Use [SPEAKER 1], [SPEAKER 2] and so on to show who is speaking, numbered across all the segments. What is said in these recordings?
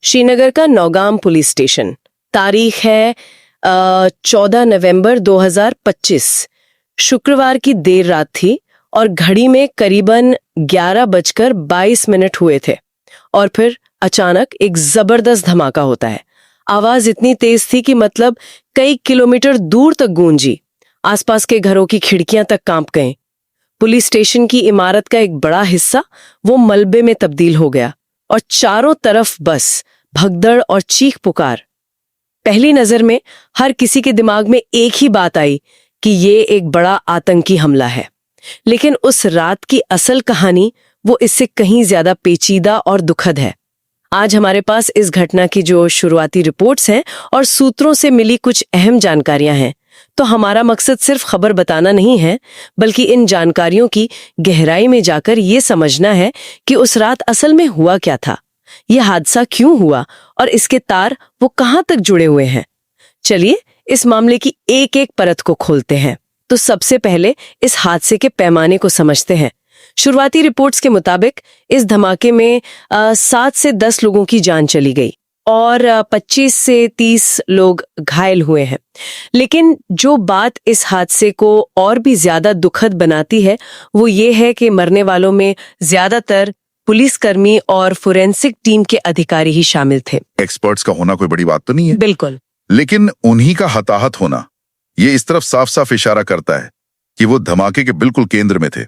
[SPEAKER 1] श्रीनगर का Nowgam police station. तारीख है 14 नवंबर 2025। शुक्रवार की देर रात थी और घड़ी में करीबन 11:22 हुए थे और फिर अचानक एक जबरदस्त धमाका होता है। आवाज इतनी तेज थी कि मतलब कई किलोमीटर दूर तक गूंजी। आसपास के घरों की खिड़कियां तक कांप गईं। पुलिस स्टेशन की इमारत का एक बड़ा हिस्सा वो मलबे में तब्दील हो गया और चारों तरफ बस भगदड़ और चीख पुकार। पहली नजर में हर किसी के दिमाग में एक ही बात आई कि ये एक बड़ा आतंकी हमला है। लेकिन उस रात की असल कहानी वो इससे कहीं ज्यादा पेचीदा और दुखद है। आज हमारे पास इस घटना की जो शुरुआती रिपोर्ट्स हैं और सूत्रों से मिली कुछ अहम जानकारियां हैं। तो हमारा मकसद सिर्फ खबर बताना नहीं है, बल्कि इन जानकारियों की गहराई में जाकर ये समझना है कि उस रात असल में हुआ क्या था, यह हादसा क्यों हुआ और इसके तार वो कहां तक जुड़े हुए हैं। चलिए इस मामले की एक एक परत को खोलते हैं। तो सबसे पहले इस हादसे के पैमाने को समझते हैं। शुरुआती रिपोर्ट्स के मुताबिक इस धमाके में 7 से 10 लोगों की जान चली गई और 25 से 30 लोग घायल हुए हैं। लेकिन जो बात इस हादसे को और भी ज्यादा दुखद बनाती है वो ये है कि मरने वालों में ज्यादातर पुलिसकर्मी और फोरेंसिक टीम के अधिकारी ही शामिल थे।
[SPEAKER 2] एक्सपर्ट्स का होना कोई बड़ी बात तो नहीं है,
[SPEAKER 1] बिल्कुल,
[SPEAKER 2] लेकिन उन्हीं का हताहत होना ये इस तरफ साफ साफ इशारा करता है कि वो धमाके के बिल्कुल केंद्र में थे,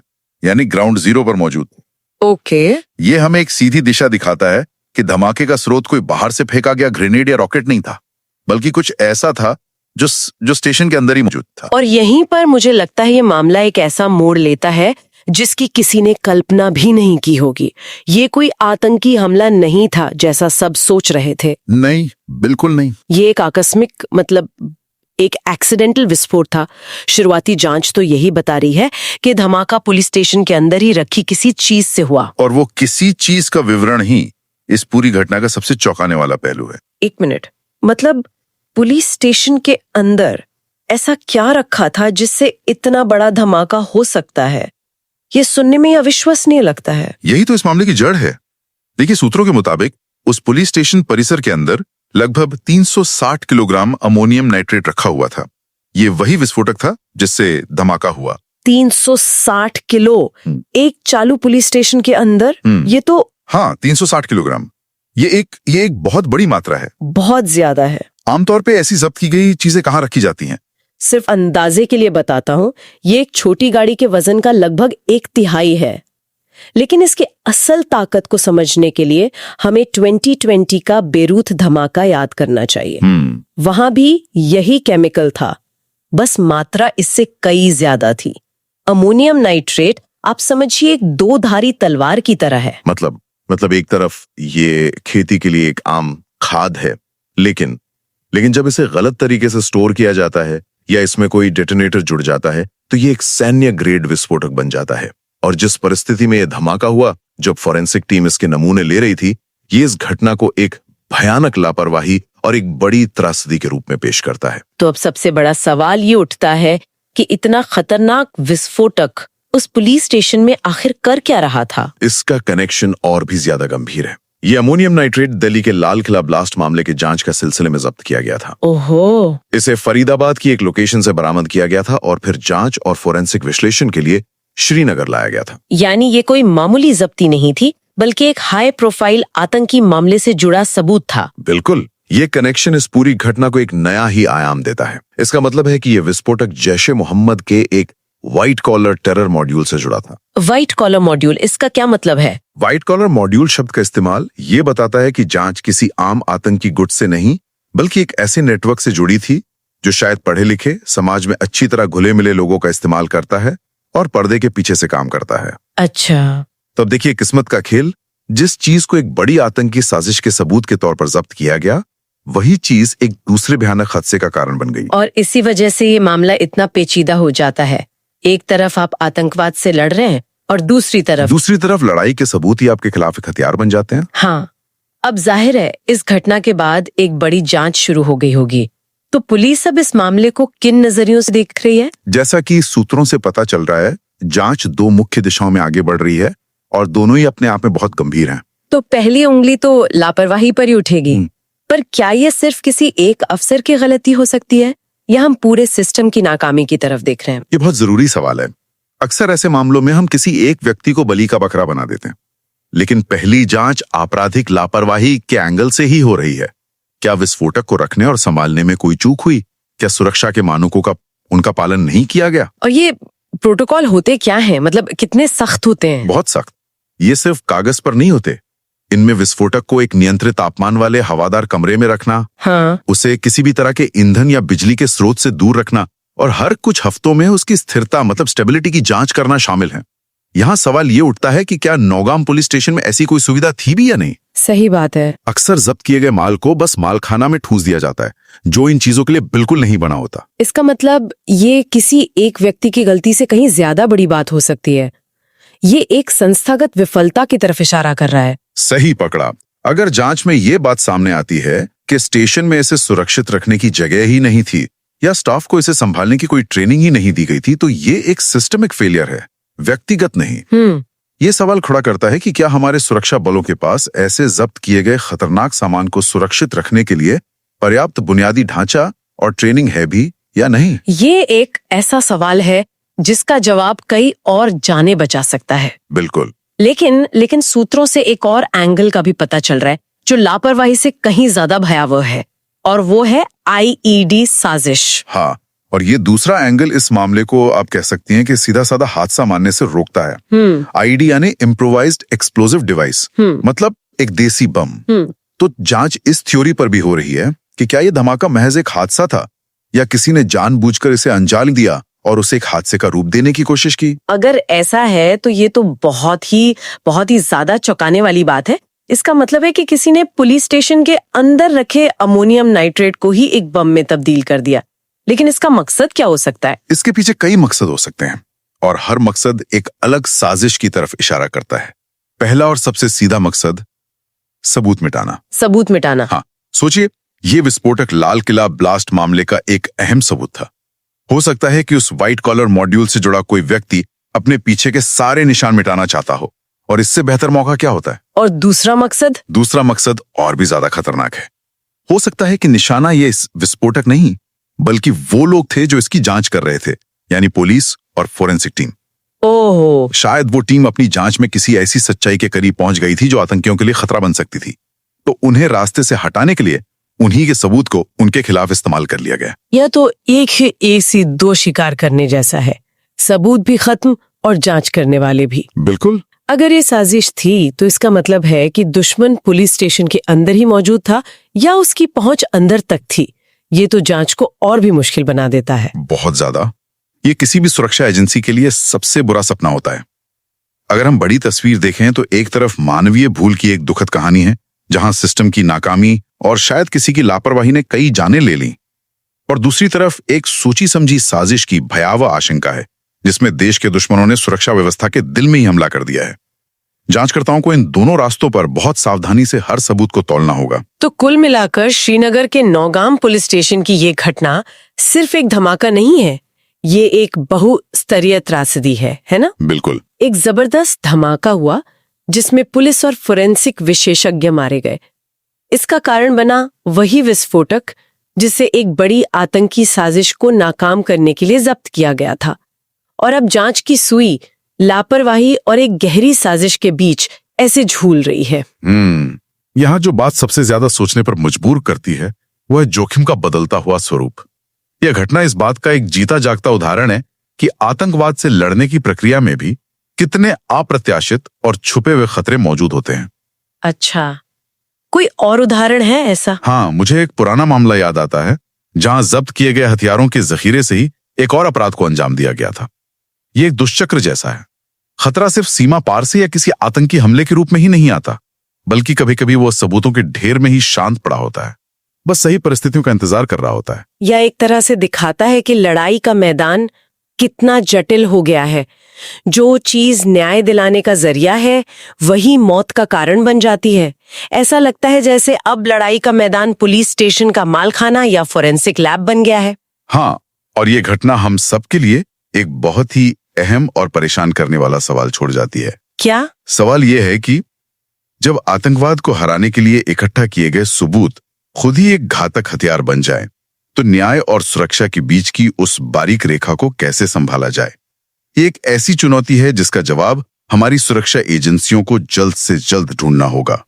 [SPEAKER 2] यानी ग्राउंड जीरो पर मौजूद थे।
[SPEAKER 1] ओके।
[SPEAKER 2] ये हमें एक सीधी दिशा दिखाता है कि धमाके का स्रोत कोई बाहर से फेंका गया ग्रेनेड या रॉकेट नहीं था, बल्कि कुछ ऐसा था जो स्टेशन के अंदर ही मौजूद था।
[SPEAKER 1] और यहीं पर मुझे लगता है ये मामला एक ऐसा मोड़ लेता है जिसकी किसी ने कल्पना भी नहीं की होगी। ये कोई आतंकी हमला नहीं था जैसा सब सोच रहे थे।
[SPEAKER 2] नहीं, बिल्कुल नहीं।
[SPEAKER 1] ये एक आकस्मिक एक एक्सीडेंटल विस्फोट था। शुरुआती जांच तो यही बता रही है कि धमाका पुलिस स्टेशन के अंदर ही रखी किसी चीज से हुआ।
[SPEAKER 2] और वो किसी चीज का विवरण ही इस पूरी घटना का सबसे चौंकाने वाला पहलू है।
[SPEAKER 1] एक मिनट, मतलब पुलिस स्टेशन के अंदर ऐसा क्या रखा था जिससे इतना बड़ा धमाका हो सकता है? ये सुनने में अविश्वसनीय लगता है।
[SPEAKER 2] यही तो इस मामले की जड़ है। देखिए, सूत्रों के मुताबिक उस पुलिस स्टेशन परिसर के अंदर लगभग 360 किलोग्राम अमोनियम नाइट्रेट रखा हुआ था। ये वही विस्फोटक था जिससे धमाका हुआ।
[SPEAKER 1] 360 किलो एक चालू पुलिस स्टेशन के अंदर? ये तो
[SPEAKER 2] हाँ, 360 किलोग्राम। ये एक बहुत बड़ी मात्रा है,
[SPEAKER 1] बहुत ज्यादा है।
[SPEAKER 2] आमतौर पे ऐसी जब्त की गई चीजें कहाँ रखी जाती हैं?
[SPEAKER 1] सिर्फ अंदाजे के लिए बताता हूं, ये एक छोटी गाड़ी के वजन का लगभग 1/3 है। लेकिन इसके असल ताकत को समझने के लिए हमें 2020 का बेरूत धमाका याद करना चाहिए। वहां भी यही केमिकल था, बस मात्रा इससे कई ज्यादा थी। अमोनियम नाइट्रेट आप समझिए एक 2-धारी तलवार की तरह है।
[SPEAKER 2] मतलब एक तरफ ये खेती के लिए एक आम खाद है, लेकिन जब इसे गलत तरीके से स्टोर किया जाता है या इसमें कोई डेटोनेटर जुड़ जाता है तो ये एक सैन्य ग्रेड विस्फोटक बन जाता है। और जिस परिस्थिति में यह धमाका हुआ, जब फोरेंसिक टीम इसके नमूने ले रही थी, ये इस घटना को एक भयानक लापरवाही और एक बड़ी त्रासदी के रूप में पेश करता है।
[SPEAKER 1] तो अब सबसे बड़ा सवाल ये उठता है कि इतना खतरनाक विस्फोटक उस पुलिस स्टेशन में आखिर कर क्या रहा था?
[SPEAKER 2] इसका कनेक्शन और भी ज्यादा गंभीर है। ये अमोनियम नाइट्रेट दिल्ली के लाल किला ब्लास्ट मामले के जांच का सिलसिले में जब्त किया गया था।
[SPEAKER 1] ओहो।
[SPEAKER 2] इसे फरीदाबाद की एक लोकेशन से बरामद किया गया था और फिर जांच और फोरेंसिक विश्लेषण के लिए श्रीनगर लाया गया था।
[SPEAKER 1] यानी ये कोई मामूली जब्ती नहीं थी, बल्कि एक हाई प्रोफाइल आतंकी मामले से जुड़ा सबूत था।
[SPEAKER 2] बिल्कुल, ये कनेक्शन इस पूरी घटना को एक नया ही आयाम देता है। इसका मतलब है कि ये विस्फोटक जैश-ए मोहम्मद के एक व्हाइट कॉलर टेरर मॉड्यूल से जुड़ा था।
[SPEAKER 1] व्हाइट कॉलर मॉड्यूल, इसका क्या मतलब है?
[SPEAKER 2] व्हाइट कॉलर मॉड्यूल शब्द का इस्तेमाल ये बताता है कि जांच किसी आम आतंकी गुट से नहीं, बल्कि एक ऐसे नेटवर्क से जुड़ी थी जो शायद पढ़े लिखे, समाज में अच्छी तरह घुले मिले लोगों का इस्तेमाल करता है और पर्दे के पीछे से काम करता है।
[SPEAKER 1] अच्छा।
[SPEAKER 2] तब देखिए किस्मत का खेल, जिस चीज को एक बड़ी आतंकी साजिश के सबूत के तौर पर जब्त किया गया, वही चीज एक दूसरे भयानक हादसे का कारण बन गई।
[SPEAKER 1] और इसी वजह से ये मामला इतना पेचीदा हो जाता है। एक तरफ आप आतंकवाद से लड़ रहे हैं और दूसरी तरफ
[SPEAKER 2] लड़ाई के सबूत ही आपके खिलाफ एक हथियार बन जाते हैं।
[SPEAKER 1] हाँ, अब जाहिर है इस घटना के बाद एक बड़ी जांच शुरू हो गई होगी। तो पुलिस अब इस मामले को किन नजरियों से देख रही है?
[SPEAKER 2] जैसा कि सूत्रों से पता चल रहा है, जांच 2 मुख्य दिशाओं में आगे बढ़ रही है और दोनों ही अपने आप में बहुत गंभीर हैं।
[SPEAKER 1] तो पहली उंगली तो लापरवाही पर ही उठेगी। पर क्या ये सिर्फ किसी एक अफसर की गलती हो सकती है या हम पूरे सिस्टम की नाकामी की तरफ देख रहे हैं?
[SPEAKER 2] ये बहुत जरूरी सवाल है। अक्सर ऐसे मामलों में हम किसी एक व्यक्ति को बलि का बकरा बना देते हैं, लेकिन पहली जांच आपराधिक लापरवाही के एंगल से ही हो रही है। क्या विस्फोटक को रखने और संभालने में कोई चूक हुई? क्या सुरक्षा के मानकों का उनका पालन नहीं किया गया?
[SPEAKER 1] और ये प्रोटोकॉल होते क्या हैं? मतलब कितने सख्त होते हैं?
[SPEAKER 2] बहुत सख्त। ये सिर्फ कागज पर नहीं होते। इनमें विस्फोटक को एक नियंत्रित तापमान वाले हवादार कमरे में रखना,
[SPEAKER 1] हाँ।
[SPEAKER 2] उसे किसी भी तरह के ईंधन या बिजली के स्रोत से दूर रखना और हर कुछ हफ्तों में उसकी स्थिरता मतलब स्टेबिलिटी की जांच करना शामिल है। यहाँ सवाल ये उठता है कि क्या नौगाम पुलिस स्टेशन में ऐसी कोई सुविधा थी भी या नहीं?
[SPEAKER 1] सही बात है।
[SPEAKER 2] अक्सर जब्त किए गए माल को बस मालखाना में ठूस दिया जाता है, जो इन चीजों के लिए बिल्कुल नहीं बना होता।
[SPEAKER 1] इसका मतलब ये किसी एक व्यक्ति की गलती से कहीं ज्यादा बड़ी बात हो सकती है। ये एक संस्थागत विफलता की तरफ इशारा कर रहा है।
[SPEAKER 2] सही पकड़ा। अगर जांच में ये बात सामने आती है कि स्टेशन में इसे सुरक्षित रखने की जगह ही नहीं थी या स्टाफ को इसे संभालने की कोई ट्रेनिंग ही नहीं दी गई थी, तो ये एक सिस्टमिक फेलियर है, व्यक्तिगत नहीं। ये सवाल खड़ा करता है कि क्या हमारे सुरक्षा बलों के पास ऐसे जब्त किए गए खतरनाक सामान को सुरक्षित रखने के लिए पर्याप्त बुनियादी ढांचा और ट्रेनिंग है भी या नहीं?
[SPEAKER 1] ये एक ऐसा सवाल है जिसका जवाब कई और जाने बचा सकता है।
[SPEAKER 2] बिल्कुल।
[SPEAKER 1] लेकिन सूत्रों से एक और एंगल का भी पता चल रहा है जो लापरवाही से कहीं ज्यादा भयावह है, और वो है आईईडी साजिश।
[SPEAKER 2] हाँ, और ये दूसरा एंगल इस मामले को आप कह सकती हैं कि सीधा साधा हादसा मानने से रोकता है। आईडी यानी इम्प्रोवाइज्ड एक्सप्लोसिव डिवाइस, मतलब एक देसी बम। तो जांच इस थ्योरी पर भी हो रही है कि क्या ये धमाका महज एक हादसा था या किसी ने जानबूझकर इसे अंजाम दिया और उसे एक हादसे का रूप देने की कोशिश की।
[SPEAKER 1] अगर ऐसा है तो ये तो बहुत ही ज्यादा चौंकाने वाली बात है। इसका मतलब है कि किसी ने पुलिस स्टेशन के अंदर रखे अमोनियम नाइट्रेट को ही एक बम में तब्दील कर दिया। लेकिन इसका मकसद क्या हो सकता है?
[SPEAKER 2] इसके पीछे कई मकसद हो सकते हैं और हर मकसद एक अलग साजिश की तरफ इशारा करता है। पहला और सबसे सीधा मकसद सबूत मिटाना।
[SPEAKER 1] सबूत मिटाना?
[SPEAKER 2] हाँ, सोचिए, ये विस्फोटक लाल किला ब्लास्ट मामले का एक अहम सबूत था। हो सकता है कि उस व्हाइट कॉलर मॉड्यूल से जुड़ा कोई व्यक्ति अपने पीछे के सारे निशान मिटाना चाहता हो, और इससे बेहतर मौका क्या होता है?
[SPEAKER 1] और दूसरा मकसद?
[SPEAKER 2] दूसरा मकसद और भी ज्यादा खतरनाक है। हो सकता है कि निशाना ये विस्फोटक नहीं, बल्कि वो लोग थे जो इसकी जांच कर रहे थे, यानी पुलिस और फोरेंसिक टीम।
[SPEAKER 1] ओहो।
[SPEAKER 2] शायद वो टीम अपनी जांच में किसी ऐसी सच्चाई के करीब पहुंच गई थी जो आतंकियों के लिए खतरा बन सकती थी, तो उन्हें रास्ते से हटाने के लिए उन्हीं के सबूत को उनके खिलाफ इस्तेमाल कर लिया गया।
[SPEAKER 1] यह तो एक ही एक सी दो शिकार करने जैसा है, सबूत भी खत्म और जांच करने वाले भी।
[SPEAKER 2] बिल्कुल।
[SPEAKER 1] अगर ये साजिश थी तो इसका मतलब है कि दुश्मन पुलिस स्टेशन के अंदर ही मौजूद था या उसकी पहुंच अंदर तक थी। ये तो जांच को और भी मुश्किल बना देता है।
[SPEAKER 2] बहुत ज्यादा। ये किसी भी सुरक्षा एजेंसी के लिए सबसे बुरा सपना होता है। अगर हम बड़ी तस्वीर देखें तो एक तरफ मानवीय भूल की एक दुखद कहानी है, जहां सिस्टम की नाकामी और शायद किसी की लापरवाही ने कई जानें ले ली, और दूसरी तरफ एक सोची समझी साजिश की भयावह आशंका है, जिसमें देश के दुश्मनों ने सुरक्षा व्यवस्था के दिल में ही हमला कर दिया है। जांचकर्ताओं को इन दोनों रास्तों पर बहुत सावधानी से हर सबूत को तौलना होगा।
[SPEAKER 1] तो कुल मिलाकर श्रीनगर के नौगाम पुलिस स्टेशन की ये घटना सिर्फ एक धमाका नहीं है, ये एक बहुस्तरीय त्रासदी है ना?
[SPEAKER 2] बिल्कुल।
[SPEAKER 1] एक जबरदस्त धमाका हुआ जिसमें पुलिस और फोरेंसिक विशेषज्ञ मारे गए। इसका कारण बना वही विस्फोटक जिसे एक बड़ी आतंकी साजिश को नाकाम करने के लिए जब्त किया गया था। और अब जांच की सुई लापरवाही और एक गहरी साजिश के बीच ऐसे झूल रही है।
[SPEAKER 2] यहाँ जो बात सबसे ज्यादा सोचने पर मजबूर करती है वो है जोखिम का बदलता हुआ स्वरूप। यह घटना इस बात का एक जीता जागता उदाहरण है कि आतंकवाद से लड़ने की प्रक्रिया में भी कितने अप्रत्याशित और छुपे हुए खतरे मौजूद होते हैं।
[SPEAKER 1] अच्छा, कोई और उदाहरण है ऐसा?
[SPEAKER 2] हाँ, मुझे एक पुराना मामला याद आता है जहां जब्त किए गए हथियारों के जखीरे से ही एक और अपराध को अंजाम दिया गया था। ये एक दुष्चक्र जैसा है। खतरा सिर्फ सीमा पार से या किसी आतंकी हमले के रूप में ही नहीं आता, बल्कि कभी कभी वो सबूतों के ढेर में ही शांत पड़ा होता है, बस सही परिस्थितियों का इंतजार कर रहा होता है।
[SPEAKER 1] यह एक तरह से दिखाता है कि लड़ाई का मैदान कितना जटिल हो गया है। जो चीज न्याय दिलाने का जरिया है वही मौत का कारण बन जाती है। ऐसा लगता है जैसे अब लड़ाई का मैदान पुलिस स्टेशन का मालखाना या फोरेंसिक लैब बन गया है।
[SPEAKER 2] हाँ, और ये घटना हम सबके लिए एक बहुत ही अहम और परेशान करने वाला सवाल छोड़ जाती है।
[SPEAKER 1] क्या?
[SPEAKER 2] सवाल ये है कि
[SPEAKER 3] जब आतंकवाद को हराने के लिए इकट्ठा किए गए सबूत खुद ही एक घातक हथियार बन जाए, तो न्याय और सुरक्षा के बीच की उस बारीक रेखा को कैसे संभाला जाए? ये एक ऐसी चुनौती है जिसका जवाब हमारी सुरक्षा एजेंसियों को जल्द से जल्द ढूंढना होगा।